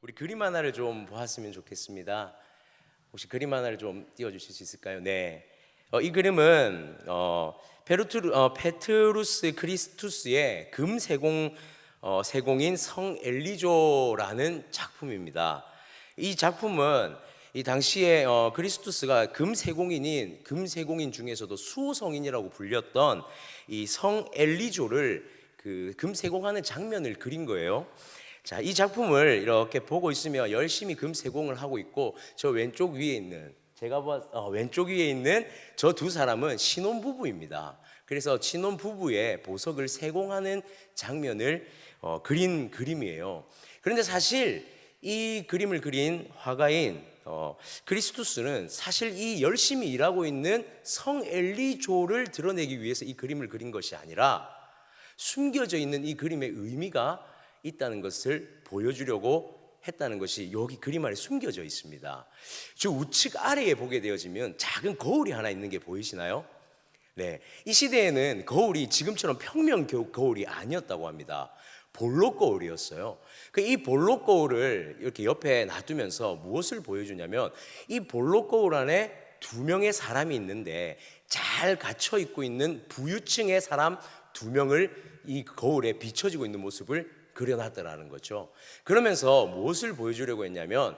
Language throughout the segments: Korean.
우리 그림 하나를 좀 보았으면 좋겠습니다. 혹시 그림 하나를 좀 띄워주실 수 있을까요? 네. 이 그림은 페트루스 크리스투스의 금세공 세공인 성 엘리조라는 작품입니다. 이 작품은 이 당시에 크리스투스가 금세공인 중에서도 수호성인이라고 불렸던 이 성 엘리조를 그 금세공하는 장면을 그린 거예요. 자, 이 작품을 이렇게 보고 있으며 열심히 금세공을 하고 있고, 저 왼쪽 위에 있는 왼쪽 위에 있는 저 두 사람은 신혼부부입니다. 그래서 신혼부부의 보석을 세공하는 장면을 그린 그림이에요. 그런데 사실 이 그림을 그린 화가인 크리스투스는 사실 이 열심히 일하고 있는 성 엘리조를 드러내기 위해서 이 그림을 그린 것이 아니라, 숨겨져 있는 이 그림의 의미가 있다는 것을 보여주려고 했다는 것이 여기 그림 안에 숨겨져 있습니다. 저 우측 아래에 보게 되어지면 작은 거울이 하나 있는 게 보이시나요? 네, 이 시대에는 거울이 지금처럼 평면 거울이 아니었다고 합니다. 볼록 거울이었어요. 이 볼록 거울을 이렇게 옆에 놔두면서 무엇을 보여주냐면, 이 볼록 거울 안에 두 명의 사람이 있는데 잘 갇혀 있고 있는 부유층의 사람 두 명을 이 거울에 비춰지고 있는 모습을 그려놨다라는 거죠. 그러면서 무엇을 보여주려고 했냐면,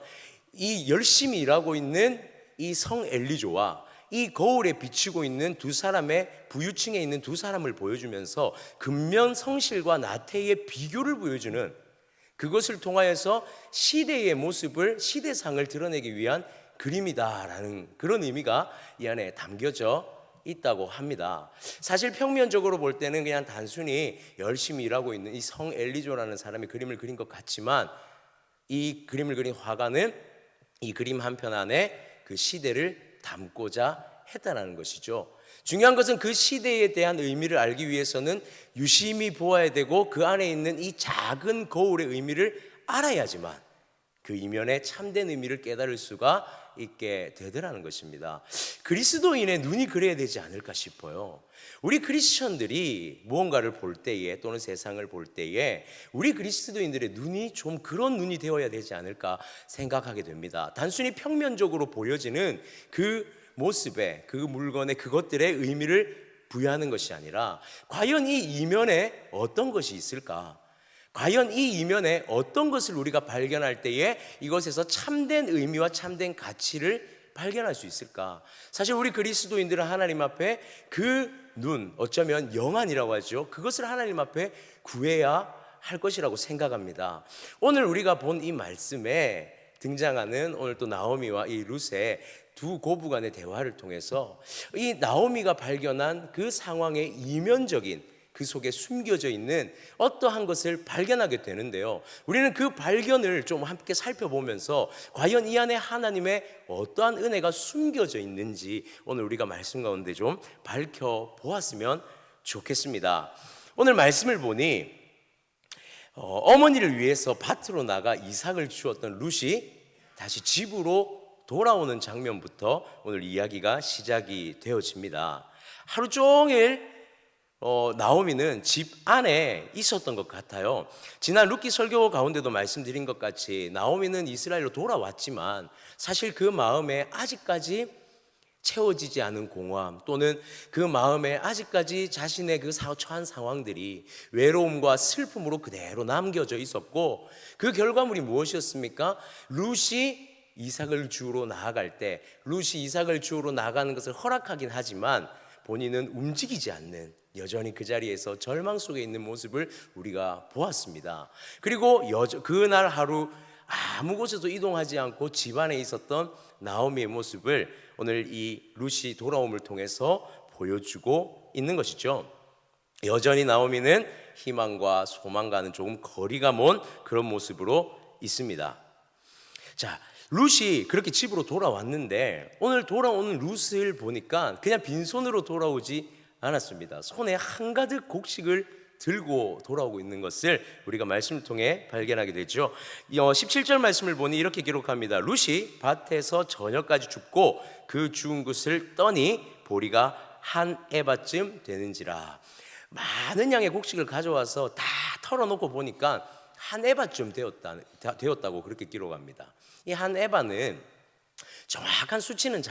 이 열심히 일하고 있는 이 성 엘리조와 이 거울에 비치고 있는 두 사람의 부유층에 있는 두 사람을 보여주면서 근면 성실과 나태의 비교를 보여주는, 그것을 통하여서 시대의 모습을, 시대상을 드러내기 위한 그림이다라는 그런 의미가 이 안에 담겨져 있다고 합니다. 사실 평면적으로 볼 때는 그냥 단순히 열심히 일하고 있는 이 성 엘리조라는 사람이 그림을 그린 것 같지만, 이 그림을 그린 화가는 이 그림 한편 안에 그 시대를 담고자 했다는 것이죠. 중요한 것은 그 시대에 대한 의미를 알기 위해서는 유심히 보아야 되고, 그 안에 있는 이 작은 거울의 의미를 알아야지만 그 이면에 참된 의미를 깨달을 수가 있게 되더라는 것입니다. 그리스도인의 눈이 그래야 되지 않을까 싶어요. 우리 크리스천들이 무언가를 볼 때에, 또는 세상을 볼 때에 우리 그리스도인들의 눈이 좀 그런 눈이 되어야 되지 않을까 생각하게 됩니다. 단순히 평면적으로 보여지는 그 모습에, 그 물건에 그것들의 의미를 부여하는 것이 아니라, 과연 이 이면에 어떤 것이 있을까? 과연 이 이면에 어떤 것을 우리가 발견할 때에 이것에서 참된 의미와 참된 가치를 발견할 수 있을까? 사실 우리 그리스도인들은 하나님 앞에 그 눈, 어쩌면 영안이라고 하죠. 그것을 하나님 앞에 구해야 할 것이라고 생각합니다. 오늘 우리가 본 이 말씀에 등장하는, 오늘 또 나오미와 이 룻의 두 고부 간의 대화를 통해서 이 나오미가 발견한 그 상황의 이면적인, 그 속에 숨겨져 있는 어떠한 것을 발견하게 되는데요. 우리는 그 발견을 좀 함께 살펴보면서 과연 이 안에 하나님의 어떠한 은혜가 숨겨져 있는지 오늘 우리가 말씀 가운데 좀 밝혀보았으면 좋겠습니다. 오늘 말씀을 보니 어머니를 위해서 밭으로 나가 이삭을 주었던 룻이 다시 집으로 돌아오는 장면부터 오늘 이야기가 시작이 되어집니다. 하루 종일 나오미는 집 안에 있었던 것 같아요. 지난 룻기 설교 가운데도 말씀드린 것 같이 나오미는 이스라엘로 돌아왔지만 사실 그 마음에 아직까지 채워지지 않은 공허함, 또는 그 마음에 아직까지 자신의 그 처한 상황들이 외로움과 슬픔으로 그대로 남겨져 있었고, 그 결과물이 무엇이었습니까? 룻이 이삭을 주우러 나아갈 때, 룻이 이삭을 주우러 나가는 것을 허락하긴 하지만 본인은 움직이지 않는, 여전히 그 자리에서 절망 속에 있는 모습을 우리가 보았습니다. 그리고 그날 하루 아무 곳에도 이동하지 않고 집 안에 있었던 나오미의 모습을 오늘 이 룻이 돌아옴을 통해서 보여주고 있는 것이죠. 여전히 나오미는 희망과 소망과는 조금 거리가 먼 그런 모습으로 있습니다. 자, 룻이 그렇게 집으로 돌아왔는데 오늘 돌아오는 룻을 보니까 그냥 빈손으로 돌아오지 않았습니다. 손에 한가득 곡식을 들고 돌아오고 있는 것을 우리가 말씀을 통해 발견하게 되죠. 17절 말씀을 보니 이렇게 기록합니다. 룻이 밭에서 저녁까지 줍고 그 주운 것을 떠니 보리가 한 에바쯤 되는지라. 많은 양의 곡식을 가져와서 다 털어놓고 보니까 한 에바쯤 되었다고 그렇게 기록합니다. 이 한 에바는 정확한 수치는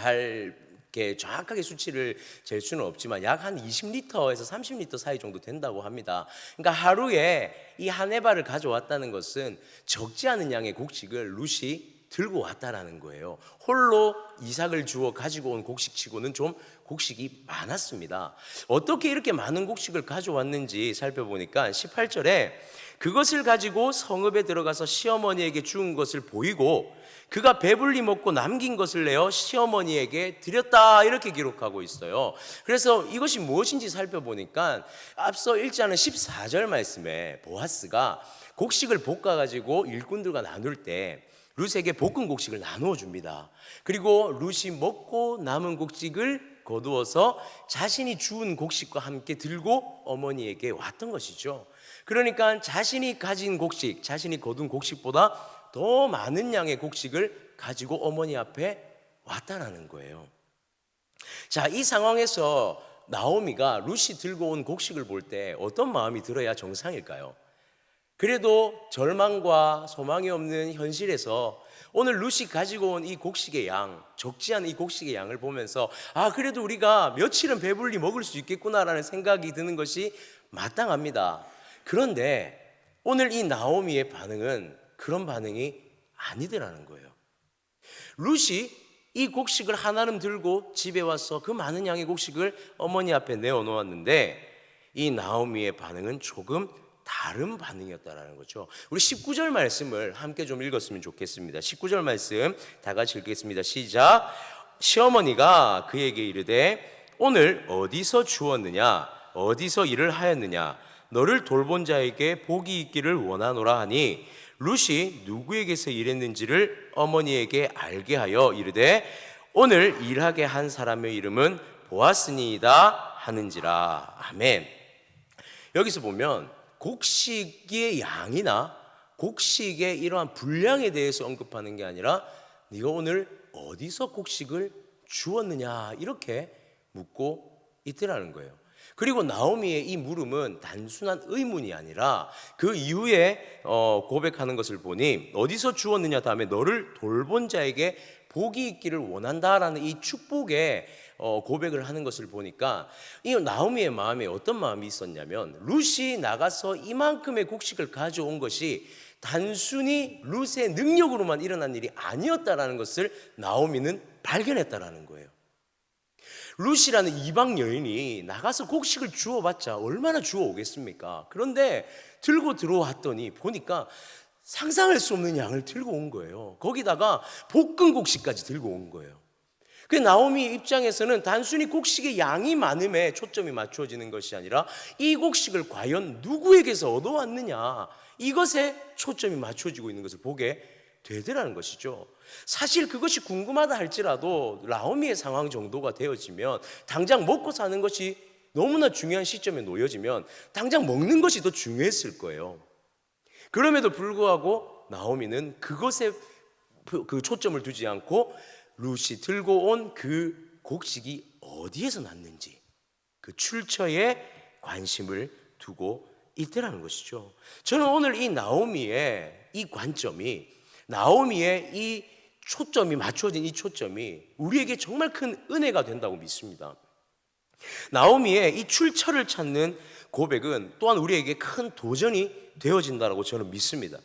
이렇게 정확하게 수치를 잴 수는 없지만 약 한 20리터에서 30리터 사이 정도 된다고 합니다. 그러니까 하루에 이 한 에바를 가져왔다는 것은 적지 않은 양의 곡식을 룻이 들고 왔다라는 거예요. 홀로 이삭을 주어 가지고 온 곡식치고는 좀 곡식이 많았습니다. 어떻게 이렇게 많은 곡식을 가져왔는지 살펴보니까 18절에 그것을 가지고 성읍에 들어가서 시어머니에게 주은 것을 보이고 그가 배불리 먹고 남긴 것을 내어 시어머니에게 드렸다, 이렇게 기록하고 있어요. 그래서 이것이 무엇인지 살펴보니까 앞서 읽지 않은 14절 말씀에 보아스가 곡식을 볶아가지고 일꾼들과 나눌 때 룻에게 볶은 곡식을 나누어 줍니다. 그리고 룻이 먹고 남은 곡식을 거두어서 자신이 주운 곡식과 함께 들고 어머니에게 왔던 것이죠. 그러니까 자신이 가진 곡식, 자신이 거둔 곡식보다 더 많은 양의 곡식을 가지고 어머니 앞에 왔다라는 거예요. 자, 이 상황에서 나오미가 룻이 들고 온 곡식을 볼 때 어떤 마음이 들어야 정상일까요? 그래도 절망과 소망이 없는 현실에서 오늘 룻이 가지고 온 이 곡식의 양, 적지 않은 이 곡식의 양을 보면서 그래도 우리가 며칠은 배불리 먹을 수 있겠구나라는 생각이 드는 것이 마땅합니다. 그런데 오늘 이 나오미의 반응은 그런 반응이 아니더라는 거예요. 룻이 이 곡식을 하나름 들고 집에 와서 그 많은 양의 곡식을 어머니 앞에 내어놓았는데 이 나오미의 반응은 조금 다른 반응이었다라는 거죠. 우리 19절 말씀을 함께 좀 읽었으면 좋겠습니다. 19절 말씀 다 같이 읽겠습니다. 시작. 시어머니가 그에게 이르되 오늘 어디서 주었느냐 어디서 일을 하였느냐 너를 돌본 자에게 복이 있기를 원하노라 하니 룻이 누구에게서 일했는지를 어머니에게 알게 하여 이르되 오늘 일하게 한 사람의 이름은 보아스니이다 하는지라. 아멘. 여기서 보면 곡식의 양이나 곡식의 이러한 분량에 대해서 언급하는 게 아니라 네가 오늘 어디서 곡식을 주었느냐 이렇게 묻고 있더라는 거예요. 그리고 나오미의 이 물음은 단순한 의문이 아니라 그 이후에 고백하는 것을 보니 어디서 주었느냐 다음에 너를 돌본 자에게 복이 있기를 원한다라는 이 축복의 고백을 하는 것을 보니까 이 나오미의 마음에 어떤 마음이 있었냐면 룻이 나가서 이만큼의 곡식을 가져온 것이 단순히 룻의 능력으로만 일어난 일이 아니었다라는 것을 나오미는 발견했다라는 거예요. 룻이라는 이방 여인이 나가서 곡식을 주워봤자 얼마나 주워오겠습니까? 그런데 들고 들어왔더니 보니까 상상할 수 없는 양을 들고 온 거예요. 거기다가 볶은 곡식까지 들고 온 거예요. 그 나오미 입장에서는 단순히 곡식의 양이 많음에 초점이 맞춰지는 것이 아니라 이 곡식을 과연 누구에게서 얻어왔느냐 이것에 초점이 맞춰지고 있는 것을 보게 되더라는 것이죠. 사실 그것이 궁금하다 할지라도 나오미의 상황 정도가 되어지면 당장 먹고 사는 것이 너무나 중요한 시점에 놓여지면 당장 먹는 것이 더 중요했을 거예요. 그럼에도 불구하고 나오미는 그것에 그 초점을 두지 않고 룻이 들고 온 그 곡식이 어디에서 났는지 그 출처에 관심을 두고 있더라는 것이죠. 저는 오늘 이 나오미의 이 관점이 나오미의 이 초점이 맞춰진 이 초점이 우리에게 정말 큰 은혜가 된다고 믿습니다. 나오미의 이 출처를 찾는 고백은 또한 우리에게 큰 도전이 되어진다고 저는 믿습니다.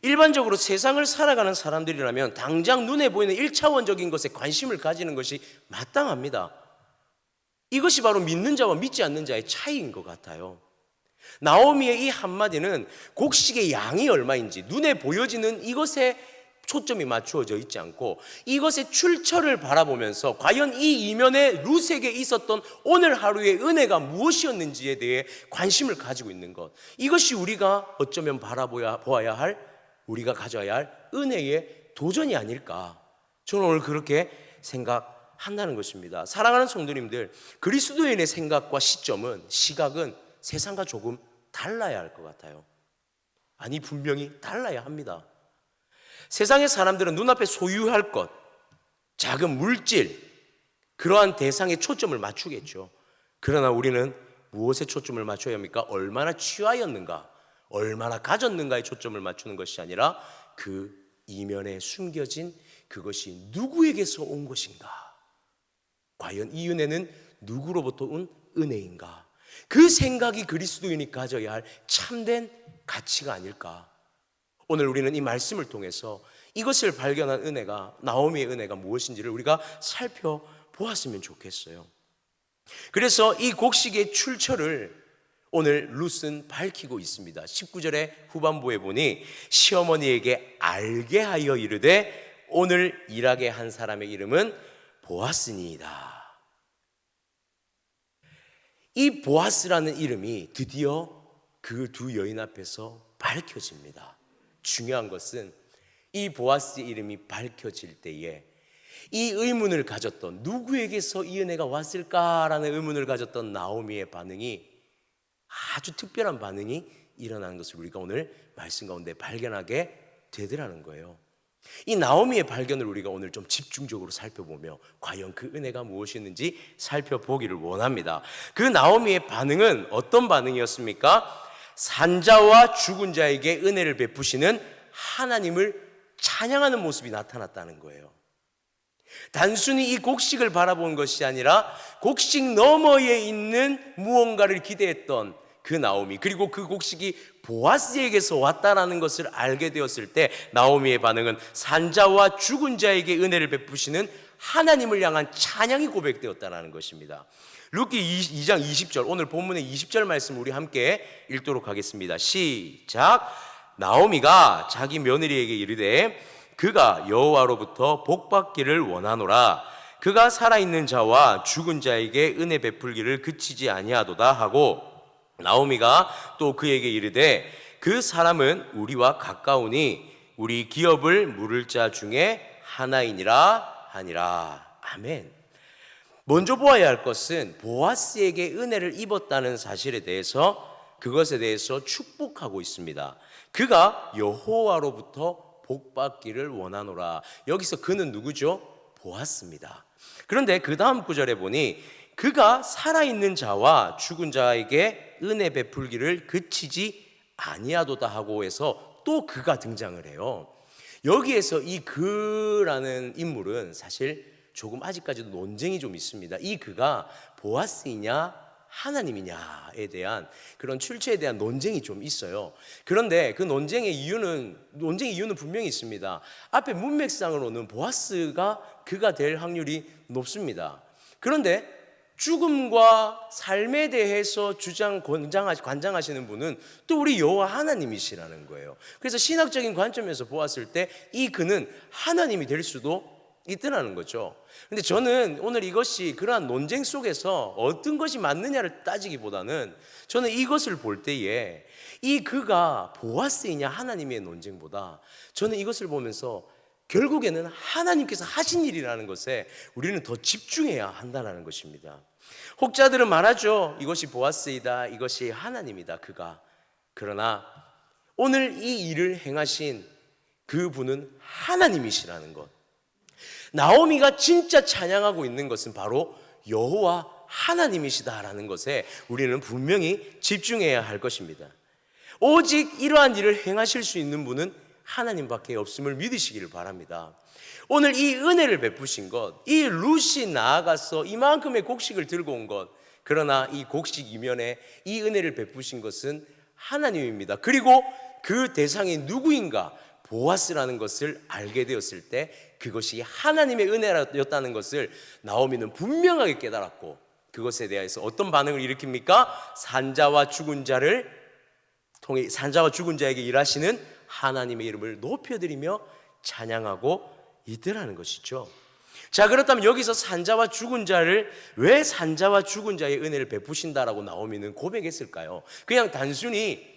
일반적으로 세상을 살아가는 사람들이라면 당장 눈에 보이는 1차원적인 것에 관심을 가지는 것이 마땅합니다. 이것이 바로 믿는 자와 믿지 않는 자의 차이인 것 같아요. 나오미의 이 한마디는 곡식의 양이 얼마인지 눈에 보여지는 이것에 초점이 맞추어져 있지 않고 이것의 출처를 바라보면서 과연 이 이면에 룻에게 있었던 오늘 하루의 은혜가 무엇이었는지에 대해 관심을 가지고 있는 것, 이것이 우리가 어쩌면 보아야 할, 우리가 가져야 할 은혜의 도전이 아닐까, 저는 오늘 그렇게 생각한다는 것입니다. 사랑하는 성도님들, 그리스도인의 생각과 시각은 세상과 조금 달라야 할 것 같아요. 아니, 분명히 달라야 합니다. 세상의 사람들은 눈앞에 소유할 것, 작은 물질, 그러한 대상에 초점을 맞추겠죠. 그러나 우리는 무엇에 초점을 맞춰야 합니까? 얼마나 취하였는가, 얼마나 가졌는가에 초점을 맞추는 것이 아니라 그 이면에 숨겨진 그것이 누구에게서 온 것인가? 과연 이 은혜는 누구로부터 온 은혜인가? 그 생각이 그리스도인이 가져야 할 참된 가치가 아닐까? 오늘 우리는 이 말씀을 통해서 이것을 발견한 은혜가, 나오미의 은혜가 무엇인지를 우리가 살펴보았으면 좋겠어요. 그래서 이 곡식의 출처를 오늘 룻은 밝히고 있습니다. 19절의 후반부에 보니 시어머니에게 알게 하여 이르되 오늘 일하게 한 사람의 이름은 보아스니이다. 이 보아스라는 이름이 드디어 그 두 여인 앞에서 밝혀집니다. 중요한 것은 이 보아스의 이름이 밝혀질 때에 이 의문을 가졌던, 누구에게서 이 은혜가 왔을까라는 의문을 가졌던 나오미의 반응이, 아주 특별한 반응이 일어나는 것을 우리가 오늘 말씀 가운데 발견하게 되더라는 거예요. 이 나오미의 발견을 우리가 오늘 좀 집중적으로 살펴보며 과연 그 은혜가 무엇이었는지 살펴보기를 원합니다. 그 나오미의 반응은 어떤 반응이었습니까? 산자와 죽은 자에게 은혜를 베푸시는 하나님을 찬양하는 모습이 나타났다는 거예요. 단순히 이 곡식을 바라본 것이 아니라 곡식 너머에 있는 무언가를 기대했던 그 나오미, 그리고 그 곡식이 보아스에게서 왔다라는 것을 알게 되었을 때 나오미의 반응은 산자와 죽은 자에게 은혜를 베푸시는 하나님을 향한 찬양이 고백되었다는 것입니다. 룻기 2장 20절, 오늘 본문의 20절 말씀 우리 함께 읽도록 하겠습니다. 시작. 나오미가 자기 며느리에게 이르되 그가 여호와로부터 복받기를 원하노라. 그가 살아있는 자와 죽은 자에게 은혜 베풀기를 그치지 아니하도다 하고, 나오미가 또 그에게 이르되 그 사람은 우리와 가까우니 우리 기업을 물을 자 중에 하나이니라 하니라. 아멘. 먼저 보아야 할 것은 보아스에게 은혜를 입었다는 사실에 대해서, 그것에 대해서 축복하고 있습니다. 그가 여호와로부터 복받기를 원하노라. 여기서 그는 누구죠? 보았습니다. 그런데 그 다음 구절에 보니 그가 살아있는 자와 죽은 자에게 은혜 베풀기를 그치지 아니하도다 하고 해서 또 그가 등장을 해요. 여기에서 이 그라는 인물은 사실 조금 아직까지도 논쟁이 좀 있습니다. 이 그가 보아스이냐 하나님이냐에 대한 그런 출처에 대한 논쟁이 좀 있어요. 그런데 그 논쟁의 이유는 분명히 있습니다. 앞에 문맥상으로는 보아스가 그가 될 확률이 높습니다. 그런데 죽음과 삶에 대해서 관장하시는 분은 또 우리 여호와 하나님이시라는 거예요. 그래서 신학적인 관점에서 보았을 때 이 그는 하나님이 될 수도 있더라는 거죠. 근데 저는 오늘 이것이 그러한 논쟁 속에서 어떤 것이 맞느냐를 따지기보다는 저는 이것을 볼 때에 이 그가 보아스이냐 하나님의 논쟁보다 저는 이것을 보면서 결국에는 하나님께서 하신 일이라는 것에 우리는 더 집중해야 한다는 것입니다. 혹자들은 말하죠. 이것이 보아스이다, 이것이 하나님이다, 그가. 그러나 오늘 이 일을 행하신 그분은 하나님이시라는 것. 나오미가 진짜 찬양하고 있는 것은 바로 여호와 하나님이시다라는 것에 우리는 분명히 집중해야 할 것입니다. 오직 이러한 일을 행하실 수 있는 분은 하나님밖에 없음을 믿으시기를 바랍니다. 오늘 이 은혜를 베푸신 것, 이 룻이 나아가서 이만큼의 곡식을 들고 온 것, 그러나 이 곡식 이면에 이 은혜를 베푸신 것은 하나님입니다. 그리고 그 대상이 누구인가? 보아스라는 것을 알게 되었을 때 그것이 하나님의 은혜였다는 것을 나오미는 분명하게 깨달았고, 그것에 대해서 어떤 반응을 일으킵니까? 산자와 죽은 자에게 일하시는 하나님의 이름을 높여드리며 찬양하고 있더라는 것이죠. 자, 그렇다면 여기서 산자와 죽은 자를 왜 산자와 죽은 자의 은혜를 베푸신다라고 나오미는 고백했을까요? 그냥 단순히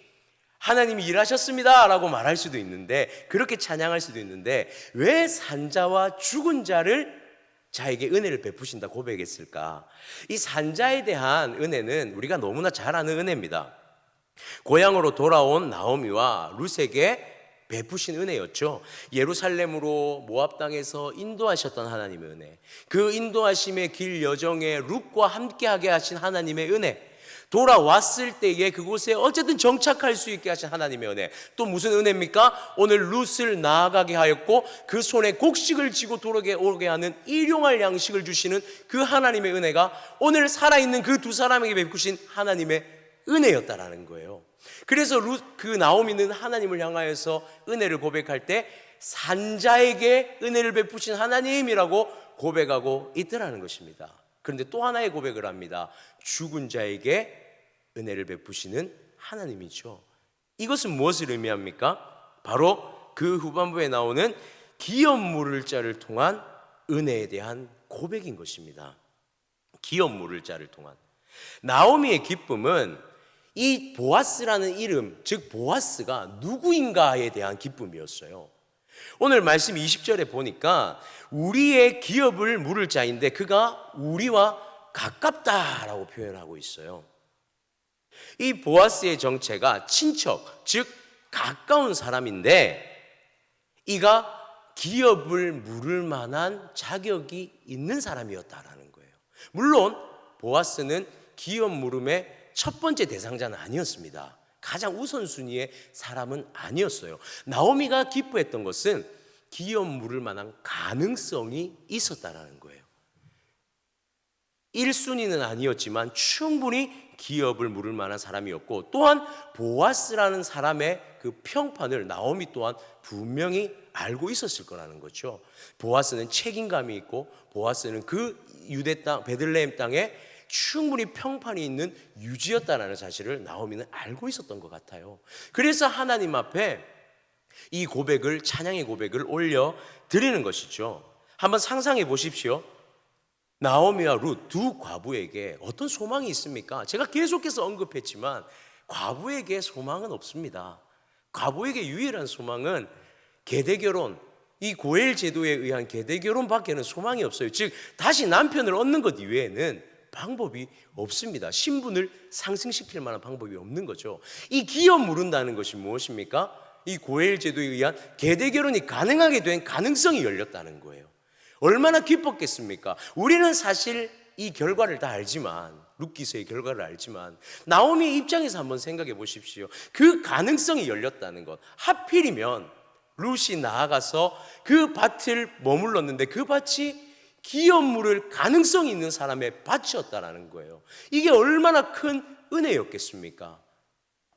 하나님이 일하셨습니다 라고 말할 수도 있는데, 그렇게 찬양할 수도 있는데, 왜 산자와 죽은 자에게 은혜를 베푸신다 고백했을까? 이 산자에 대한 은혜는 우리가 너무나 잘 아는 은혜입니다. 고향으로 돌아온 나오미와 룻에게 베푸신 은혜였죠. 예루살렘으로 모압 땅에서 인도하셨던 하나님의 은혜, 그 인도하심의 길 여정에 룻과 함께하게 하신 하나님의 은혜, 돌아왔을 때에 그곳에 어쨌든 정착할 수 있게 하신 하나님의 은혜. 또 무슨 은혜입니까? 오늘 룻을 나아가게 하였고 그 손에 곡식을 쥐고 돌아오게 하는 일용할 양식을 주시는 그 하나님의 은혜가 오늘 살아있는 그 두 사람에게 베푸신 하나님의 은혜였다라는 거예요. 그래서 그 나오미는 하나님을 향하여서 은혜를 고백할 때 산자에게 은혜를 베푸신 하나님이라고 고백하고 있더라는 것입니다. 그런데 또 하나의 고백을 합니다. 죽은 자에게 은혜를 베푸시는 하나님이죠. 이것은 무엇을 의미합니까? 바로 그 후반부에 나오는 기업 물을 자를 통한 은혜에 대한 고백인 것입니다. 기업 물을 자를 통한. 나오미의 기쁨은 이 보아스라는 이름, 즉 보아스가 누구인가에 대한 기쁨이었어요. 오늘 말씀 20절에 보니까 우리의 기업을 물을 자인데 그가 우리와 가깝다라고 표현하고 있어요. 이 보아스의 정체가 친척, 즉 가까운 사람인데 이가 기업을 물을 만한 자격이 있는 사람이었다라는 거예요. 물론 보아스는 기업 물음의 첫 번째 대상자는 아니었습니다. 가장 우선순위의 사람은 아니었어요. 나오미가 기뻐했던 것은 기업 물을 만한 가능성이 있었다라는 거예요. 1순위는 아니었지만 충분히 기업을 물을 만한 사람이었고, 또한 보아스라는 사람의 그 평판을 나오미 또한 분명히 알고 있었을 거라는 거죠. 보아스는 책임감이 있고, 보아스는 그 유대 땅 베들레헴 땅에 충분히 평판이 있는 유지였다라는 사실을 나오미는 알고 있었던 것 같아요. 그래서 하나님 앞에 이 고백을, 찬양의 고백을 올려 드리는 것이죠. 한번 상상해 보십시오. 나오미와 룻 두 과부에게 어떤 소망이 있습니까? 제가 계속해서 언급했지만 과부에게 소망은 없습니다. 과부에게 유일한 소망은 계대결혼, 이 고엘 제도에 의한 계대결혼밖에는 소망이 없어요. 즉 다시 남편을 얻는 것 이외에는 방법이 없습니다. 신분을 상승시킬 만한 방법이 없는 거죠. 이 기업 물은다는 것이 무엇입니까? 이 고엘 제도에 의한 계대결혼이 가능하게 된 가능성이 열렸다는 거예요. 얼마나 기뻤겠습니까? 우리는 사실 이 결과를 다 알지만, 룻기서의 결과를 알지만, 나오미의 입장에서 한번 생각해 보십시오. 그 가능성이 열렸다는 것. 하필이면 룻이 나아가서 그 밭을 머물렀는데 그 밭이 기업 물을 가능성이 있는 사람의 밭이었다라는 거예요. 이게 얼마나 큰 은혜였겠습니까?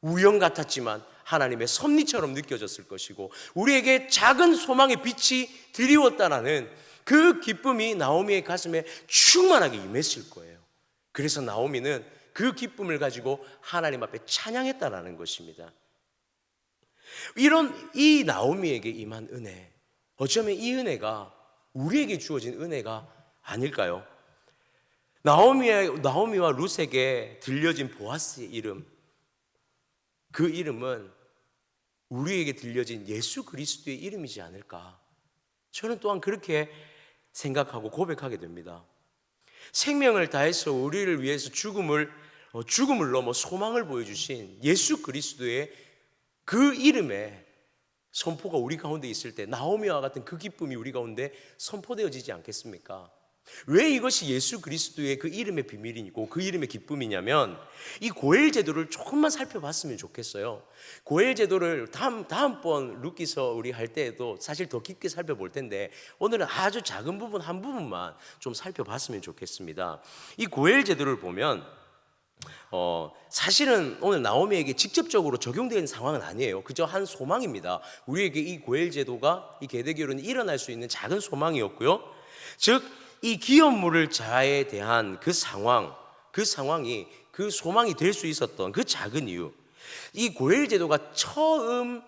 우연 같았지만 하나님의 섭리처럼 느껴졌을 것이고, 우리에게 작은 소망의 빛이 드리웠다라는 그 기쁨이 나오미의 가슴에 충만하게 임했을 거예요. 그래서 나오미는 그 기쁨을 가지고 하나님 앞에 찬양했다라는 것입니다. 이런 이 나오미에게 임한 은혜, 어쩌면 이 은혜가 우리에게 주어진 은혜가 아닐까요? 나오미와 룻에게 들려진 보아스의 이름, 그 이름은 우리에게 들려진 예수 그리스도의 이름이지 않을까? 저는 또한 그렇게 생각하고 고백하게 됩니다. 생명을 다해서 우리를 위해서 죽음을 넘어 소망을 보여주신 예수 그리스도의 그 이름에 선포가 우리 가운데 있을 때 나오미와 같은 그 기쁨이 우리 가운데 선포되어지지 않겠습니까? 왜 이것이 예수 그리스도의 그 이름의 비밀이고 그 이름의 기쁨이냐면, 이 고엘 제도를 조금만 살펴봤으면 좋겠어요. 고엘 제도를 다음번 룻기서 우리 할 때에도 사실 더 깊게 살펴볼 텐데, 오늘은 아주 작은 부분 한 부분만 좀 살펴봤으면 좋겠습니다. 이 고엘 제도를 보면 사실은 오늘 나오미에게 직접적으로 적용되는 상황은 아니에요. 그저 한 소망입니다. 우리에게 이 고엘 제도가, 이 계대결혼이 일어날 수 있는 작은 소망이었고요. 즉 이 기업 물을 자에 대한 그 상황이 그 소망이 될 수 있었던 그 작은 이유, 이 고엘 제도가 처음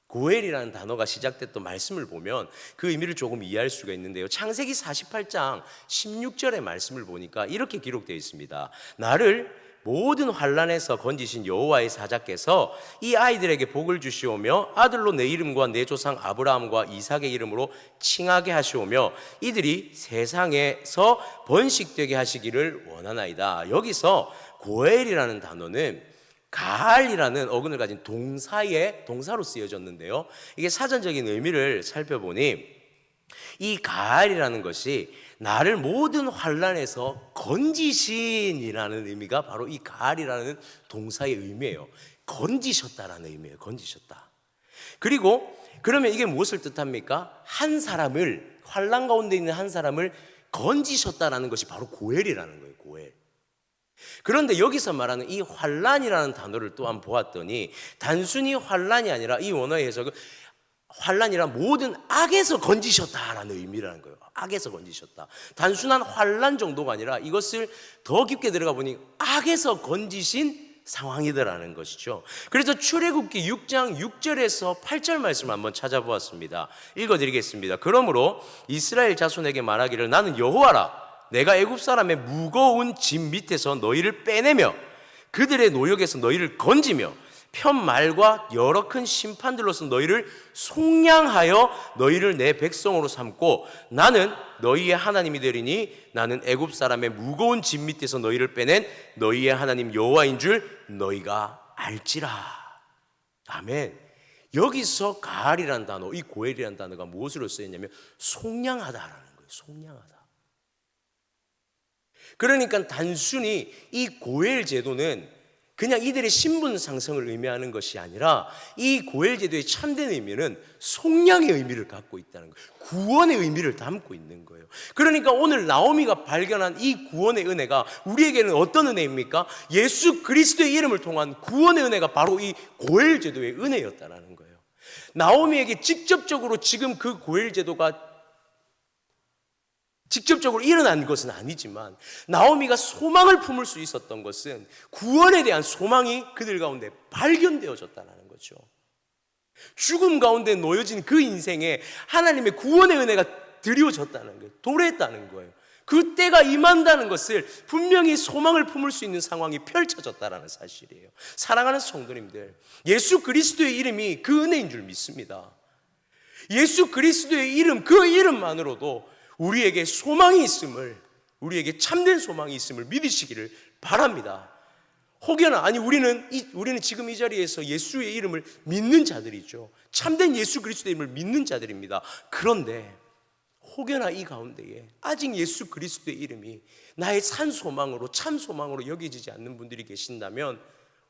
고엘이라는 단어가 시작됐던 말씀을 보면 그 의미를 조금 이해할 수가 있는데요. 창세기 48장 16절의 말씀을 보니까 이렇게 기록되어 있습니다. 나를 모든 환난에서 건지신 여호와의 사자께서 이 아이들에게 복을 주시오며 아들로 내 이름과 내 조상 아브라함과 이삭의 이름으로 칭하게 하시오며 이들이 세상에서 번식되게 하시기를 원하나이다. 여기서 고엘이라는 단어는 가알이라는 어근을 가진 동사로 쓰여졌는데요. 이게 사전적인 의미를 살펴보니 이 가알이라는 것이 나를 모든 환난에서 건지신이라는 의미가 바로 이 가알이라는 동사의 의미예요. 건지셨다라는 의미예요. 건지셨다. 그리고 그러면 이게 무엇을 뜻합니까? 한 사람을, 환난 가운데 있는 한 사람을 건지셨다라는 것이 바로 고엘이라는 거예요. 고엘. 그런데 여기서 말하는 이 환난이라는 단어를 또한 보았더니 단순히 환난이 아니라 이 원어의 해석은 환난이란 모든 악에서 건지셨다라는 의미라는 거예요. 악에서 건지셨다. 단순한 환난 정도가 아니라 이것을 더 깊게 들어가 보니 악에서 건지신 상황이더라는 것이죠. 그래서 출애굽기 6장 6절에서 8절 말씀을 한번 찾아보았습니다. 읽어드리겠습니다. 그러므로 이스라엘 자손에게 말하기를 나는 여호와라. 내가 애굽 사람의 무거운 짐 밑에서 너희를 빼내며 그들의 노역에서 너희를 건지며 편말과 여러 큰 심판들로서 너희를 속량하여 너희를 내 백성으로 삼고 나는 너희의 하나님이 되리니 나는 애굽 사람의 무거운 짐 밑에서 너희를 빼낸 너희의 하나님 여호와인 줄 너희가 알지라. 아멘. 여기서 가알이라는 단어, 이 고엘이라는 단어가 무엇으로 쓰였냐면 속량하다라는 거예요. 속량하다. 그러니까 단순히 이 고엘 제도는 그냥 이들의 신분 상승을 의미하는 것이 아니라 이 고엘 제도의 참된 의미는 속량의 의미를 갖고 있다는 거예요. 구원의 의미를 담고 있는 거예요. 그러니까 오늘 나오미가 발견한 이 구원의 은혜가 우리에게는 어떤 은혜입니까? 예수 그리스도의 이름을 통한 구원의 은혜가 바로 이 고엘 제도의 은혜였다는 거예요. 나오미에게 직접적으로 지금 그 고엘 제도가 직접적으로 일어난 것은 아니지만 나오미가 소망을 품을 수 있었던 것은 구원에 대한 소망이 그들 가운데 발견되어졌다는 거죠. 죽음 가운데 놓여진 그 인생에 하나님의 구원의 은혜가 드리워졌다는 거예요. 도래했다는 거예요. 그 때가 임한다는 것을 분명히 소망을 품을 수 있는 상황이 펼쳐졌다는 사실이에요. 사랑하는 성도님들, 예수 그리스도의 이름이 그 은혜인 줄 믿습니다. 예수 그리스도의 이름, 그 이름만으로도 우리에게 소망이 있음을, 우리에게 참된 소망이 있음을 믿으시기를 바랍니다. 혹여나 우리는 지금 이 자리에서 예수의 이름을 믿는 자들이죠. 참된 예수 그리스도의 이름을 믿는 자들입니다. 그런데 혹여나 이 가운데에 아직 예수 그리스도의 이름이 나의 산 소망으로, 참 소망으로 여겨지지 않는 분들이 계신다면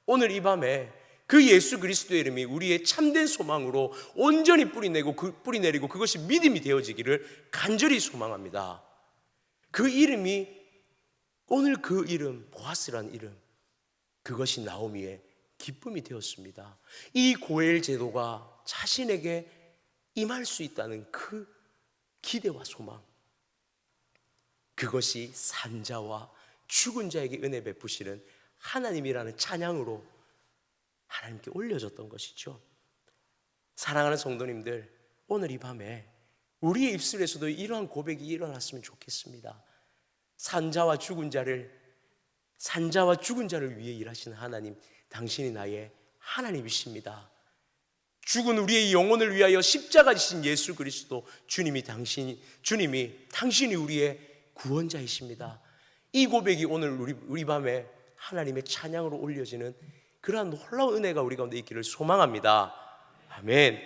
오늘 이 밤에 그 예수 그리스도의 이름이 우리의 참된 소망으로 온전히 뿌리내리고 그것이 믿음이 되어지기를 간절히 소망합니다. 그 이름이 오늘 그 이름, 보아스라는 이름, 그것이 나오미의 기쁨이 되었습니다. 이 고엘 제도가 자신에게 임할 수 있다는 그 기대와 소망, 그것이 산자와 죽은 자에게 은혜 베푸시는 하나님이라는 찬양으로 하나님께 올려졌던 것이죠. 사랑하는 성도님들, 오늘 이 밤에 우리의 입술에서도 이러한 고백이 일어났으면 좋겠습니다. 산자와 죽은 자를 위해 일하시는 하나님, 당신이 나의 하나님이십니다. 죽은 우리의 영혼을 위하여 십자가 지신 예수 그리스도 주님이 당신이 우리의 구원자이십니다. 이 고백이 오늘 우리 밤에 하나님의 찬양으로 올려지는 그러한 놀라운 은혜가 우리 가운데 있기를 소망합니다. 아멘.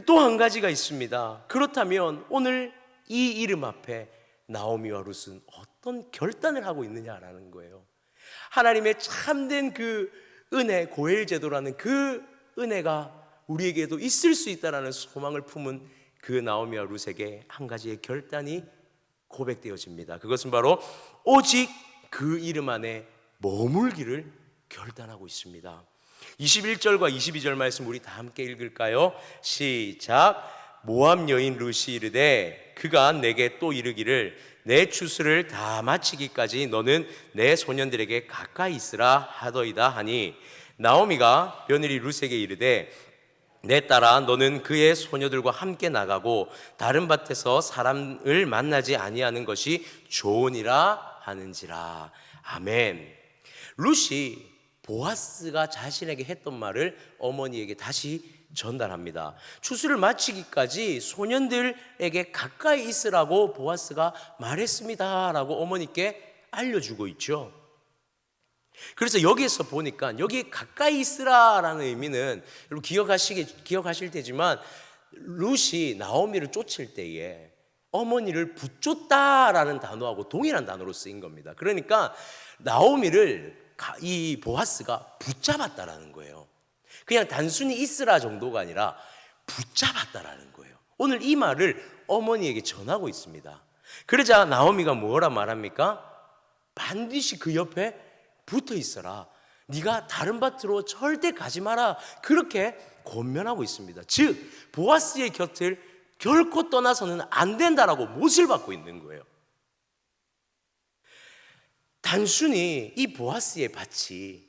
또 한 가지가 있습니다. 그렇다면 오늘 이 이름 앞에 나오미와 룻은 어떤 결단을 하고 있느냐라는 거예요. 하나님의 참된 그 은혜, 고엘 제도라는 그 은혜가 우리에게도 있을 수 있다라는 소망을 품은 그 나오미와 룻에게 한 가지의 결단이 고백되어집니다. 그것은 바로 오직 그 이름 안에 머물기를 결단하고 있습니다. 21절과 22절 말씀 우리 다 함께 읽을까요? 시작. 모압 여인 룻이 이르되 그가 내게 또 이르기를 내 추수를 다 마치기까지 너는 내 소년들에게 가까이 있으라 하더이다 하니 나오미가 며느리 룻에게 이르되 내 딸아 너는 그의 소녀들과 함께 나가고 다른 밭에서 사람을 만나지 아니하는 것이 좋으니라 하는지라. 아멘. 룻이 보아스가 자신에게 했던 말을 어머니에게 다시 전달합니다. 추수를 마치기까지 소년들에게 가까이 있으라고 보아스가 말했습니다 라고 어머니께 알려주고 있죠. 그래서 여기에서 보니까 여기 가까이 있으라라는 의미는 여러분 기억하실 테지만 룻이 나오미를 쫓을 때에 어머니를 붙줬다라는 단어하고 동일한 단어로 쓰인 겁니다. 그러니까 나오미를 이 보아스가 붙잡았다라는 거예요. 그냥 단순히 있으라 정도가 아니라 붙잡았다라는 거예요. 오늘 이 말을 어머니에게 전하고 있습니다. 그러자 나오미가 뭐라 말합니까? 반드시 그 옆에 붙어 있어라. 네가 다른 밭으로 절대 가지 마라. 그렇게 권면하고 있습니다. 즉 보아스의 곁을 결코 떠나서는 안 된다라고 못을 받고 있는 거예요. 단순히 이 보아스의 밭이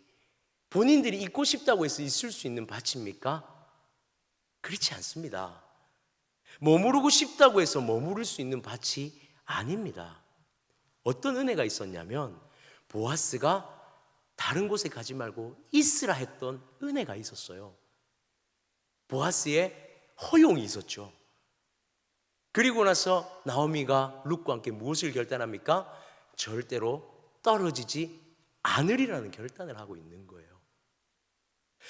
본인들이 있고 싶다고 해서 있을 수 있는 밭입니까? 그렇지 않습니다. 머무르고 싶다고 해서 머무를 수 있는 밭이 아닙니다. 어떤 은혜가 있었냐면 보아스가 다른 곳에 가지 말고 있으라 했던 은혜가 있었어요. 보아스의 허용이 있었죠. 그리고 나서 나오미가 룻과 함께 무엇을 결단합니까? 절대로 떨어지지 않으리라는 결단을 하고 있는 거예요.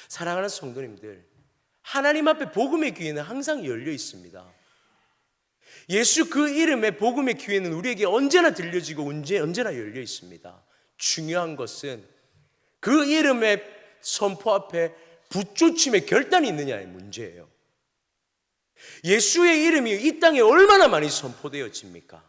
사랑하는 성도님들, 하나님 앞에 복음의 기회는 항상 열려 있습니다. 예수 그 이름의 복음의 기회는 우리에게 언제나 들려지고 언제나 열려 있습니다. 중요한 것은 그 이름의 선포 앞에 붙쫓임의 결단이 있느냐의 문제예요. 예수의 이름이 이 땅에 얼마나 많이 선포되어집니까?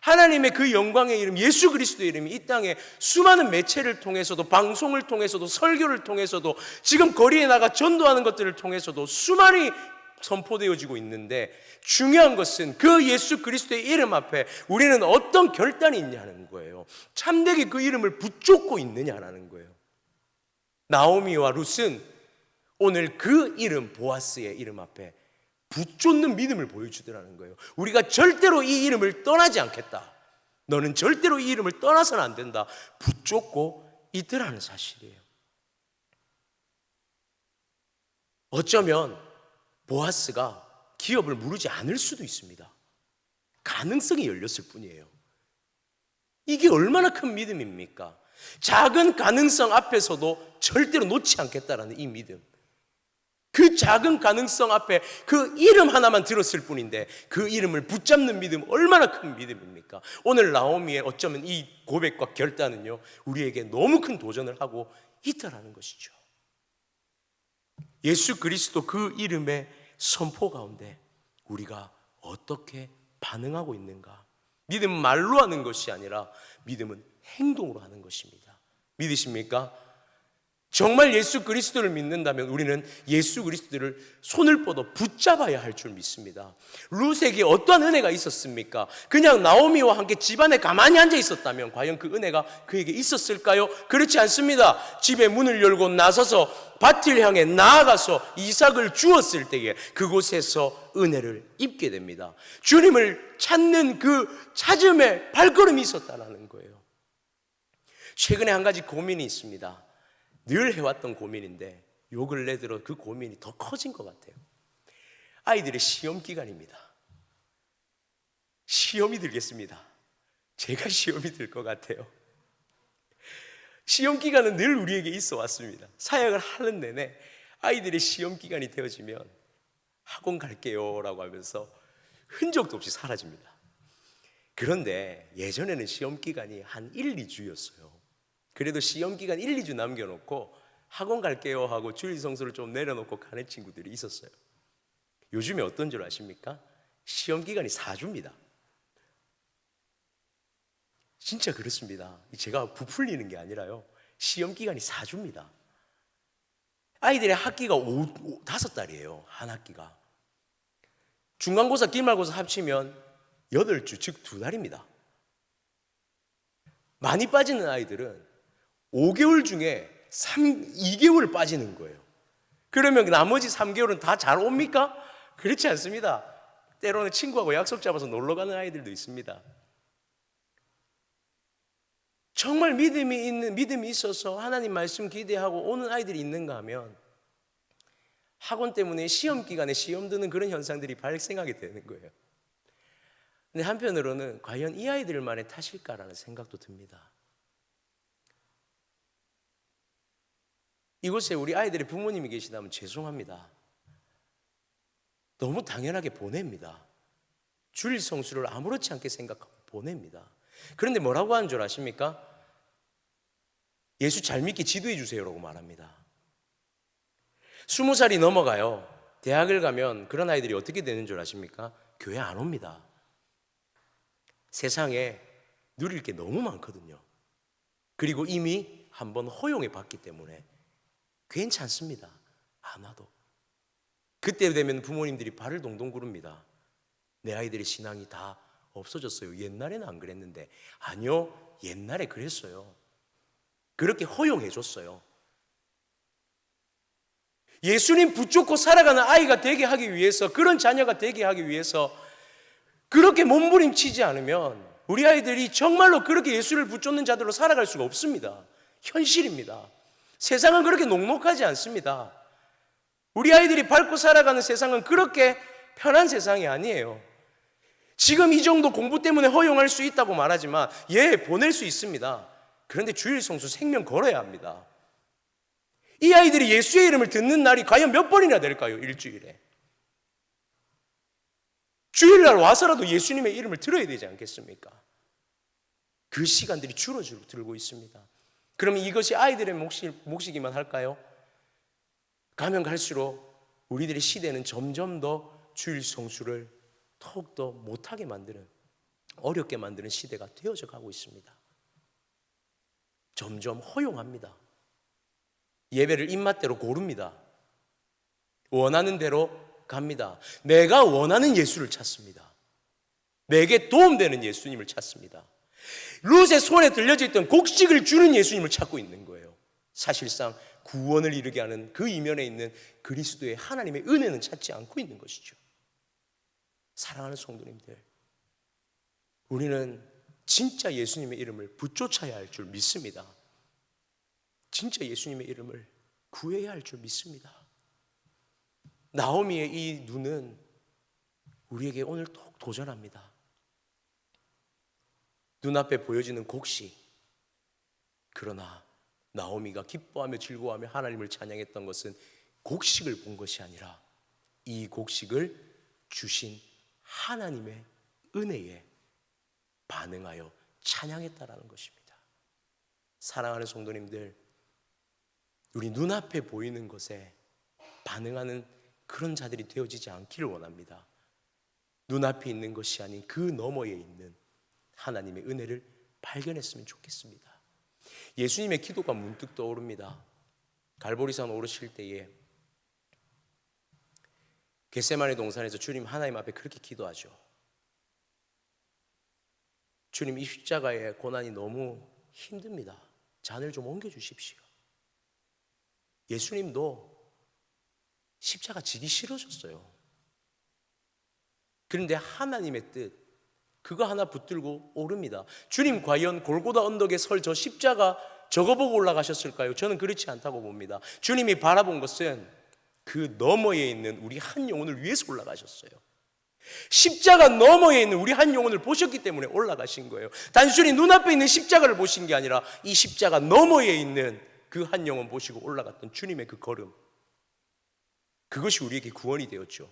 하나님의 그 영광의 이름, 예수 그리스도의 이름이 이 땅에 수많은 매체를 통해서도, 방송을 통해서도, 설교를 통해서도, 지금 거리에 나가 전도하는 것들을 통해서도 수많이 선포되어지고 있는데, 중요한 것은 그 예수 그리스도의 이름 앞에 우리는 어떤 결단이 있냐는 거예요. 참되게 그 이름을 붙잡고 있느냐라는 거예요. 나오미와 룻은 오늘 그 이름, 보아스의 이름 앞에 붙잡는 믿음을 보여주더라는 거예요. 우리가 절대로 이 이름을 떠나지 않겠다. 너는 절대로 이 이름을 떠나서는 안 된다. 붙잡고 있더라는 사실이에요. 어쩌면 보아스가 기업을 무르지 않을 수도 있습니다. 가능성이 열렸을 뿐이에요. 이게 얼마나 큰 믿음입니까? 작은 가능성 앞에서도 절대로 놓지 않겠다라는 이 믿음. 그 작은 가능성 앞에 그 이름 하나만 들었을 뿐인데 그 이름을 붙잡는 믿음, 얼마나 큰 믿음입니까? 오늘 나오미의 어쩌면 이 고백과 결단은요, 우리에게 너무 큰 도전을 하고 있다라는 것이죠. 예수 그리스도 그 이름의 선포 가운데 우리가 어떻게 반응하고 있는가? 믿음은 말로 하는 것이 아니라 믿음은 행동으로 하는 것입니다. 믿으십니까? 정말 예수 그리스도를 믿는다면 우리는 예수 그리스도를 손을 뻗어 붙잡아야 할 줄 믿습니다. 룻에게 어떠한 은혜가 있었습니까? 그냥 나오미와 함께 집안에 가만히 앉아 있었다면 과연 그 은혜가 그에게 있었을까요? 그렇지 않습니다. 집에 문을 열고 나서서 밭을 향해 나아가서 이삭을 주었을 때에 그곳에서 은혜를 입게 됩니다. 주님을 찾는 그 찾음의 발걸음이 있었다는 거예요. 최근에 한 가지 고민이 있습니다. 늘 해왔던 고민인데 요 근래 들어 그 고민이 더 커진 것 같아요. 아이들의 시험 기간입니다. 시험이 들겠습니다. 제가 시험이 들 것 같아요. 시험 기간은 늘 우리에게 있어 왔습니다. 사역을 하는 내내 아이들의 시험 기간이 되어지면 학원 갈게요 라고 하면서 흔적도 없이 사라집니다. 그런데 예전에는 시험 기간이 한 1, 2주였어요. 그래도 시험 기간 1, 2주 남겨놓고 학원 갈게요 하고 주일 성수를 좀 내려놓고 가는 친구들이 있었어요. 요즘에 어떤 줄 아십니까? 시험 기간이 4주입니다. 진짜 그렇습니다. 제가 부풀리는 게 아니라요. 시험 기간이 4주입니다. 아이들의 학기가 5달이에요. 한 학기가. 중간고사, 기말고사 합치면 8주, 즉 2달입니다. 많이 빠지는 아이들은 5개월 중에 2개월 빠지는 거예요. 그러면 나머지 3개월은 다 잘 옵니까? 그렇지 않습니다. 때로는 친구하고 약속 잡아서 놀러 가는 아이들도 있습니다. 정말 믿음이 있어서 하나님 말씀 기대하고 오는 아이들이 있는가 하면 학원 때문에 시험 기간에 시험 드는 그런 현상들이 발생하게 되는 거예요. 근데 한편으로는 과연 이 아이들만의 탓일까라는 생각도 듭니다. 이곳에 우리 아이들의 부모님이 계시다면 죄송합니다. 너무 당연하게 보냅니다. 주일 성수를 아무렇지 않게 생각하고 보냅니다. 그런데 뭐라고 하는 줄 아십니까? 예수 잘 믿게 지도해 주세요라고 말합니다. 20살이 넘어가요. 대학을 가면 그런 아이들이 어떻게 되는 줄 아십니까? 교회 안 옵니다. 세상에 누릴 게 너무 많거든요. 그리고 이미 한번 허용해 봤기 때문에 괜찮습니다. 안 와도. 그때 되면 부모님들이 발을 동동 구릅니다. 내 아이들의 신앙이 다 없어졌어요. 옛날에는 안 그랬는데. 아니요, 옛날에 그랬어요. 그렇게 허용해 줬어요. 예수님 붙잡고 살아가는 아이가 되게 하기 위해서, 그런 자녀가 되게 하기 위해서 그렇게 몸부림치지 않으면 우리 아이들이 정말로 그렇게 예수를 붙잡는 자들로 살아갈 수가 없습니다. 현실입니다. 세상은 그렇게 녹록하지 않습니다. 우리 아이들이 밟고 살아가는 세상은 그렇게 편한 세상이 아니에요. 지금 이 정도 공부 때문에 허용할 수 있다고 말하지만 보낼 수 있습니다. 그런데 주일 성수 생명 걸어야 합니다. 이 아이들이 예수의 이름을 듣는 날이 과연 몇 번이나 될까요? 일주일에. 주일날 와서라도 예수님의 이름을 들어야 되지 않겠습니까? 그 시간들이 줄어들고 있습니다. 그러면 이것이 아이들의 몫이기만 할까요? 가면 갈수록 우리들의 시대는 점점 더 주일 성수를 더욱더 못하게 만드는, 어렵게 만드는 시대가 되어져 가고 있습니다. 점점 허용합니다. 예배를 입맛대로 고릅니다. 원하는 대로 갑니다. 내가 원하는 예수를 찾습니다. 내게 도움되는 예수님을 찾습니다. 룻의 손에 들려져 있던 곡식을 주는 예수님을 찾고 있는 거예요. 사실상 구원을 이루게 하는 그 이면에 있는 그리스도의 하나님의 은혜는 찾지 않고 있는 것이죠. 사랑하는 성도님들, 우리는 진짜 예수님의 이름을 붙쫓아야 할 줄 믿습니다. 진짜 예수님의 이름을 구해야 할 줄 믿습니다. 나오미의 이 눈은 우리에게 오늘 꼭 도전합니다. 눈앞에 보여지는 곡식, 그러나 나오미가 기뻐하며 즐거워하며 하나님을 찬양했던 것은 곡식을 본 것이 아니라 이 곡식을 주신 하나님의 은혜에 반응하여 찬양했다라는 것입니다. 사랑하는 성도님들, 우리 눈앞에 보이는 것에 반응하는 그런 자들이 되어지지 않기를 원합니다. 눈앞에 있는 것이 아닌 그 너머에 있는 하나님의 은혜를 발견했으면 좋겠습니다. 예수님의 기도가 문득 떠오릅니다. 갈보리산 오르실 때에 겟세마네 동산에서 주님 하나님 앞에 그렇게 기도하죠. 주님, 이 십자가의 고난이 너무 힘듭니다. 잔을 좀 옮겨주십시오. 예수님도 십자가 지기 싫으셨어요. 그런데 하나님의 뜻, 그거 하나 붙들고 오릅니다. 주님, 과연 골고다 언덕에 설 저 십자가 저거 보고 올라가셨을까요? 저는 그렇지 않다고 봅니다. 주님이 바라본 것은 그 너머에 있는 우리 한 영혼을 위해서 올라가셨어요. 십자가 너머에 있는 우리 한 영혼을 보셨기 때문에 올라가신 거예요. 단순히 눈앞에 있는 십자가를 보신 게 아니라 이 십자가 너머에 있는 그 한 영혼 보시고 올라갔던 주님의 그 걸음, 그것이 우리에게 구원이 되었죠.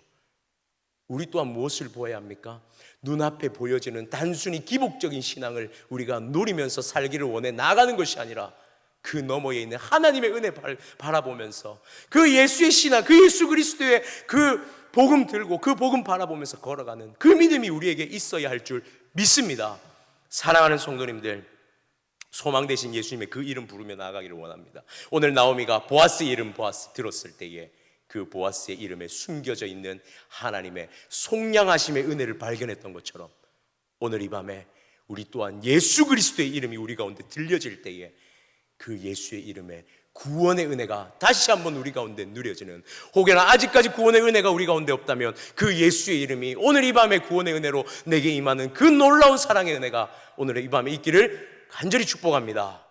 우리 또한 무엇을 보아야 합니까? 눈앞에 보여지는 단순히 기복적인 신앙을 우리가 누리면서 살기를 원해 나가는 것이 아니라 그 너머에 있는 하나님의 은혜 바라보면서 그 예수의 신앙, 그 예수 그리스도의 그 복음 들고 그 복음 바라보면서 걸어가는 그 믿음이 우리에게 있어야 할 줄 믿습니다. 사랑하는 성도님들, 소망 되신 예수님의 그 이름 부르며 나아가기를 원합니다. 오늘 나오미가 보아스의 이름 보아스 들었을 때에 그 보아스의 이름에 숨겨져 있는 하나님의 속량하심의 은혜를 발견했던 것처럼 오늘 이 밤에 우리 또한 예수 그리스도의 이름이 우리 가운데 들려질 때에 그 예수의 이름에 구원의 은혜가 다시 한번 우리 가운데 누려지는, 혹여나 아직까지 구원의 은혜가 우리 가운데 없다면 그 예수의 이름이 오늘 이 밤에 구원의 은혜로 내게 임하는 그 놀라운 사랑의 은혜가 오늘 이 밤에 있기를 간절히 축복합니다.